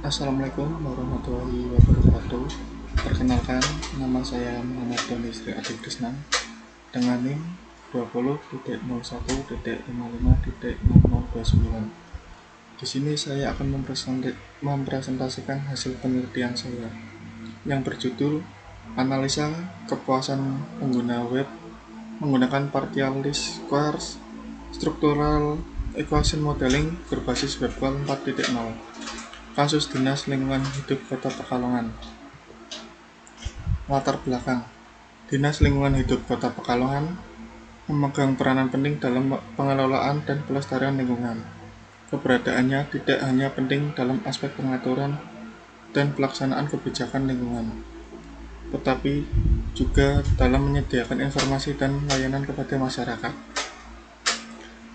Assalamualaikum warahmatullahi wabarakatuh. Perkenalkan, nama saya Muhammad Doni Sri Adi Krisna dengan NIM 20.01.55.0029. Di sini saya akan mempresentasikan hasil penelitian saya yang berjudul Analisa Kepuasan Pengguna Web menggunakan Partial Least Squares Structural Equation Modeling berbasis WebQual 4.0. Kasus Dinas Lingkungan Hidup Kota Pekalongan. Latar belakang: Dinas Lingkungan Hidup Kota Pekalongan memegang peranan penting dalam pengelolaan dan pelestarian lingkungan. Keberadaannya tidak hanya penting dalam aspek pengaturan dan pelaksanaan kebijakan lingkungan, tetapi juga dalam menyediakan informasi dan layanan kepada masyarakat.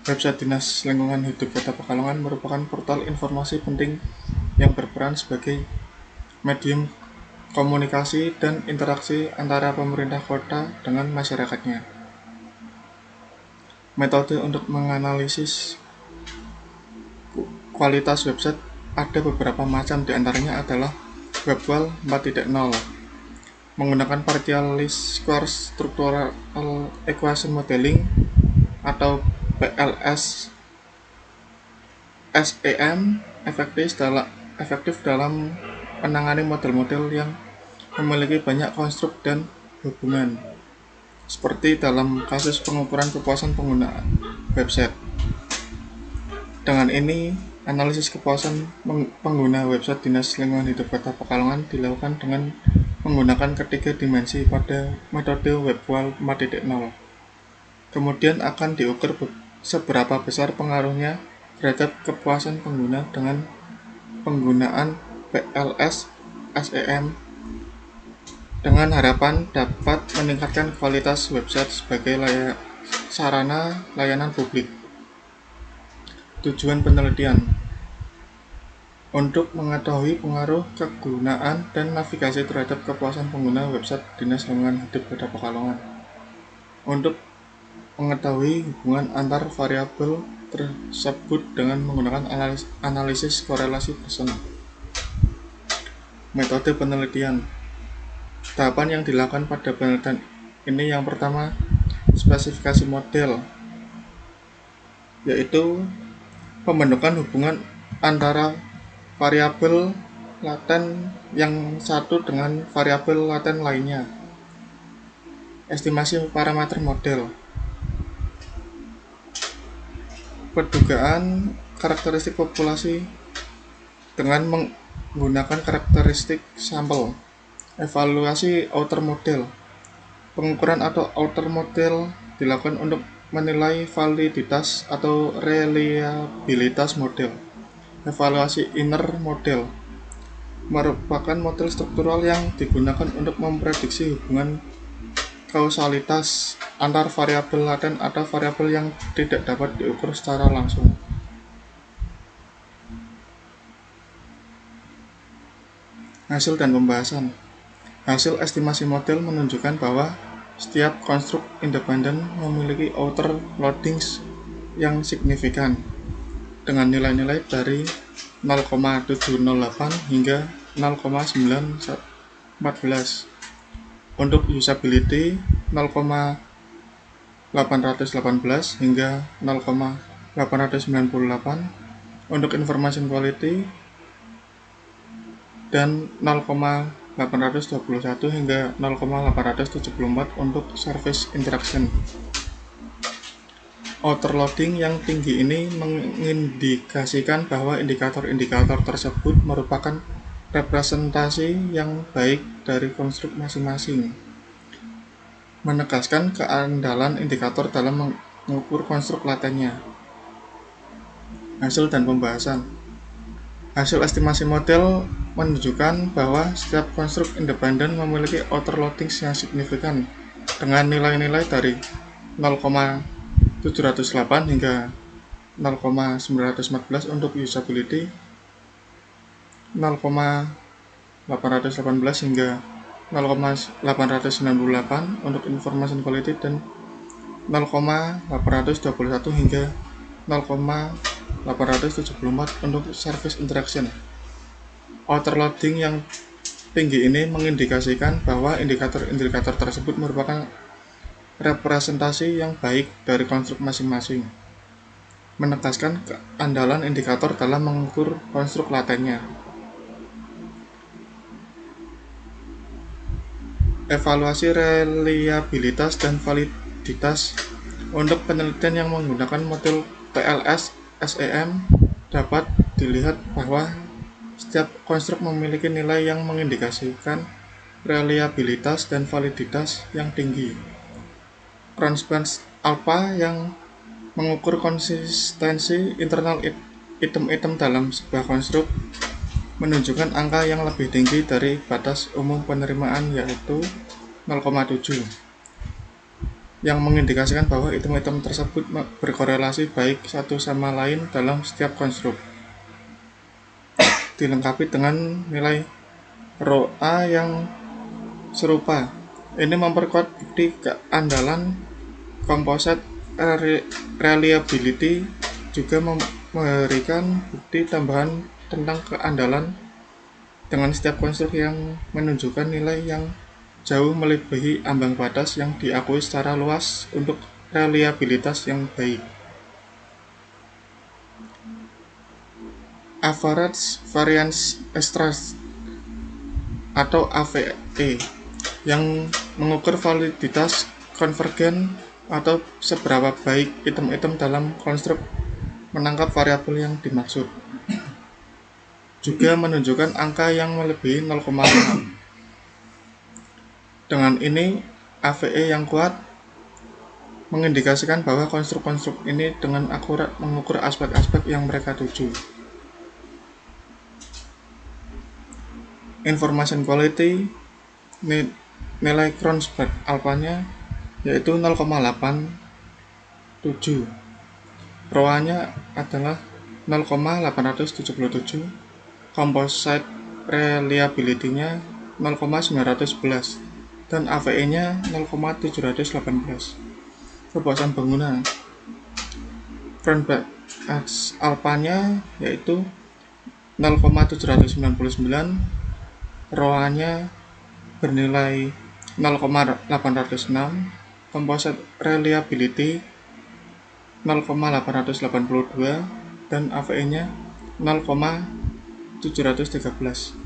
Website Dinas Lingkungan Hidup Kota Pekalongan merupakan portal informasi penting yang berperan sebagai medium komunikasi dan interaksi antara pemerintah kota dengan masyarakatnya. Metode untuk menganalisis kualitas website ada beberapa macam, diantaranya adalah WebQual 4.0 menggunakan Partial Least Squares Structural Equation Modeling atau PLS SEM efektif dalam menangani model-model yang memiliki banyak konstruk dan hubungan, seperti dalam kasus pengukuran kepuasan pengguna website. Dengan ini, analisis kepuasan pengguna website Dinas Lingkungan Hidup Kota Pekalongan dilakukan dengan menggunakan ketiga dimensi pada metode WebQual 4.0. Kemudian akan diukur seberapa besar pengaruhnya terhadap kepuasan pengguna dengan penggunaan PLS SEM dengan harapan dapat meningkatkan kualitas website sebagai sarana layanan publik. Tujuan penelitian: untuk mengetahui pengaruh kegunaan dan navigasi terhadap kepuasan pengguna website Dinas Lingkungan Hidup Kota Pekalongan, untuk mengetahui hubungan antar variabel tersebut dengan menggunakan analisis korelasi Pearson. Metode penelitian. Tahapan yang dilakukan pada penelitian ini yang pertama, spesifikasi model, yaitu pembentukan hubungan antara variabel laten yang satu dengan variabel laten lainnya. Estimasi parameter model. Perdugaan karakteristik populasi dengan menggunakan karakteristik sampel. Evaluasi outer model. Pengukuran atau outer model dilakukan untuk menilai validitas atau reliabilitas model. Evaluasi inner model merupakan model struktural yang digunakan untuk memprediksi hubungan kausalitas antar variabel laten atau variabel yang tidak dapat diukur secara langsung. Hasil dan pembahasan. Hasil estimasi model menunjukkan bahwa setiap konstruk independen memiliki outer loadings yang signifikan dengan nilai-nilai dari 0,708 hingga 0,914. Untuk usability 0,818 hingga 0,898, untuk information quality dan 0,821 hingga 0,874 untuk service interaction. Outer loading yang tinggi ini mengindikasikan bahwa indikator-indikator tersebut merupakan representasi yang baik dari konstruk masing-masing, menegaskan keandalan indikator dalam mengukur konstruk latennya. Hasil dan pembahasan. Hasil estimasi model menunjukkan bahwa setiap konstruk independen memiliki outer loadings yang signifikan dengan nilai-nilai dari 0,708 hingga 0,914 untuk usability, 0,818 hingga 0,898 untuk information quality dan 0,821 hingga 0,874 untuk service interaction. Overloading yang tinggi ini mengindikasikan bahwa indikator-indikator tersebut merupakan representasi yang baik dari konstruk masing-masing, menegaskan keandalan indikator dalam mengukur konstruk latennya. Evaluasi reliabilitas dan validitas untuk penelitian yang menggunakan model TLS SEM dapat dilihat bahwa setiap konstruk memiliki nilai yang mengindikasikan reliabilitas dan validitas yang tinggi. Cronspans alpha yang mengukur konsistensi internal item-item dalam sebuah konstruk menunjukkan angka yang lebih tinggi dari batas umum penerimaan, yaitu 0,7, yang mengindikasikan bahwa item-item tersebut berkorelasi baik satu sama lain dalam setiap konstruk, dilengkapi dengan nilai ρA yang serupa. Ini memperkuat bukti keandalan composite reliability, juga memberikan bukti tambahan tentang keandalan dengan setiap konstruk yang menunjukkan nilai yang jauh melebihi ambang batas yang diakui secara luas untuk reliabilitas yang baik. Average Variance Stress atau AVE yang mengukur validitas konvergen atau seberapa baik item-item dalam konstruk menangkap variabel yang dimaksud, juga menunjukkan angka yang melebihi 0,5. Dengan ini, AVE yang kuat mengindikasikan bahwa konstruk-konstruk ini dengan akurat mengukur aspek-aspek yang mereka tuju. Information quality, nilai Cronspans alpha-nya yaitu 0,87. ρA-nya adalah 0,877, composite reliability-nya 0,911, dan AVE-nya 0,718. Kepuasan pengguna, Cronspans alpha-nya yaitu 0,799, ρA-nya bernilai 0,806, composite reliability 0,882, dan AVE-nya 0,713.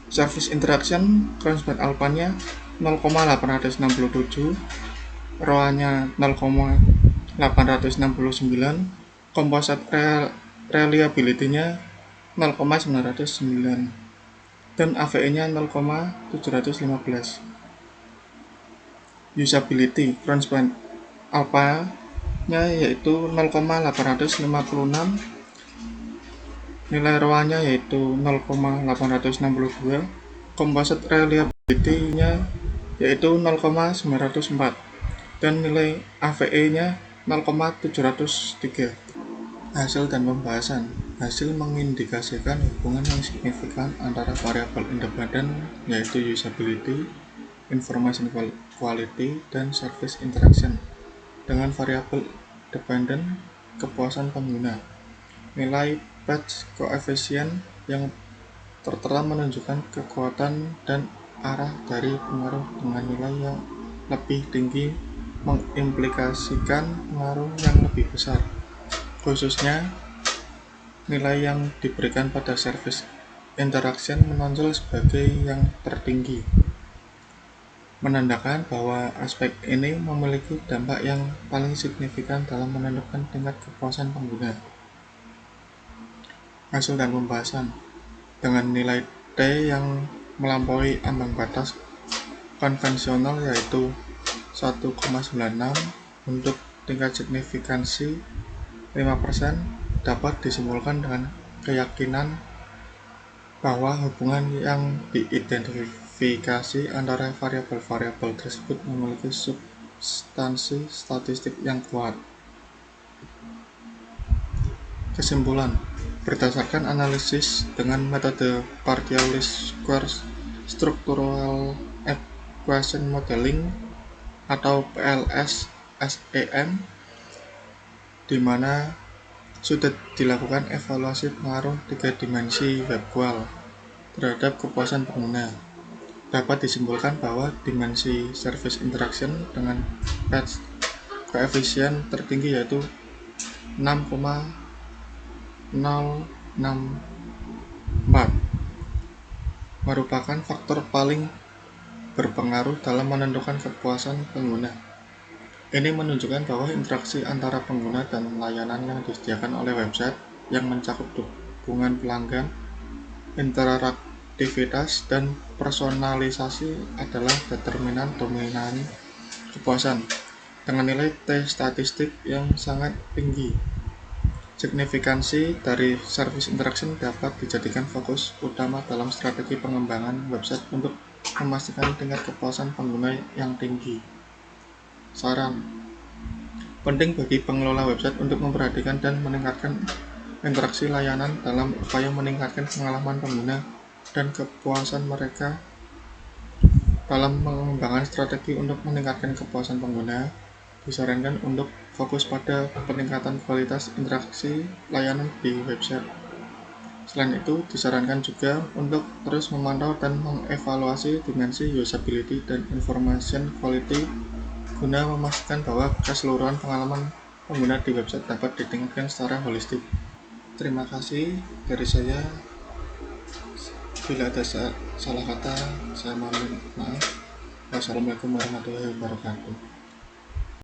Surface interaction, Cronspans alpha-nya 0,867, ρA-nya 0,869, composite reliability-nya 0,909, dan AVE-nya 0,715. Usability, Cronspans alpha-nya yaitu 0,856, nilai ρA-nya yaitu 0,862, composite reliability-nya yaitu 0,904, dan nilai AVE-nya 0,703. Hasil dan pembahasan. Hasil mengindikasikan hubungan yang signifikan antara variabel independen yaitu usability, information quality, dan service interaction dengan variabel dependen kepuasan pengguna. Nilai patch coefficient yang tertera menunjukkan kekuatan dan arah dari pengaruh dengan nilai yang lebih tinggi mengimplikasikan pengaruh yang lebih besar, khususnya nilai yang diberikan pada service interaction menonjol sebagai yang tertinggi, menandakan bahwa aspek ini memiliki dampak yang paling signifikan dalam menentukan tingkat kepuasan pengguna. Hasil dan pembahasan. Dengan nilai T yang melampaui ambang batas konvensional yaitu 1,96 untuk tingkat signifikansi 5%, dapat disimpulkan dengan keyakinan bahwa hubungan yang diidentifikasi antara variabel-variabel tersebut memiliki substansi statistik yang kuat. Kesimpulan, berdasarkan analisis dengan metode partial least square structural equation modeling atau PLS SEM, di mana Sudah dilakukan evaluasi pengaruh 3 dimensi web qual terhadap kepuasan pengguna. Dapat disimpulkan bahwa dimensi service interaction dengan page koefisien tertinggi yaitu 6,064 merupakan faktor paling berpengaruh dalam menentukan kepuasan pengguna. Ini menunjukkan bahwa interaksi antara pengguna dan layanan yang disediakan oleh website yang mencakup dukungan pelanggan, interaktivitas, dan personalisasi adalah determinan dominan kepuasan dengan nilai T statistik yang sangat tinggi. Signifikansi dari service interaction dapat dijadikan fokus utama dalam strategi pengembangan website untuk memastikan tingkat kepuasan pengguna yang tinggi. Saran: penting bagi pengelola website untuk memperhatikan dan meningkatkan interaksi layanan dalam upaya meningkatkan pengalaman pengguna dan kepuasan mereka. Dalam mengembangkan strategi untuk meningkatkan kepuasan pengguna, disarankan untuk fokus pada peningkatan kualitas interaksi layanan di website. Selain itu, disarankan juga untuk terus memantau dan mengevaluasi dimensi usability dan information quality guna memastikan bahwa keseluruhan pengalaman pengguna di website dapat ditingkatkan secara holistik. Terima kasih dari saya. Bila ada salah kata, saya mohon maaf. Wassalamualaikum warahmatullahi wabarakatuh.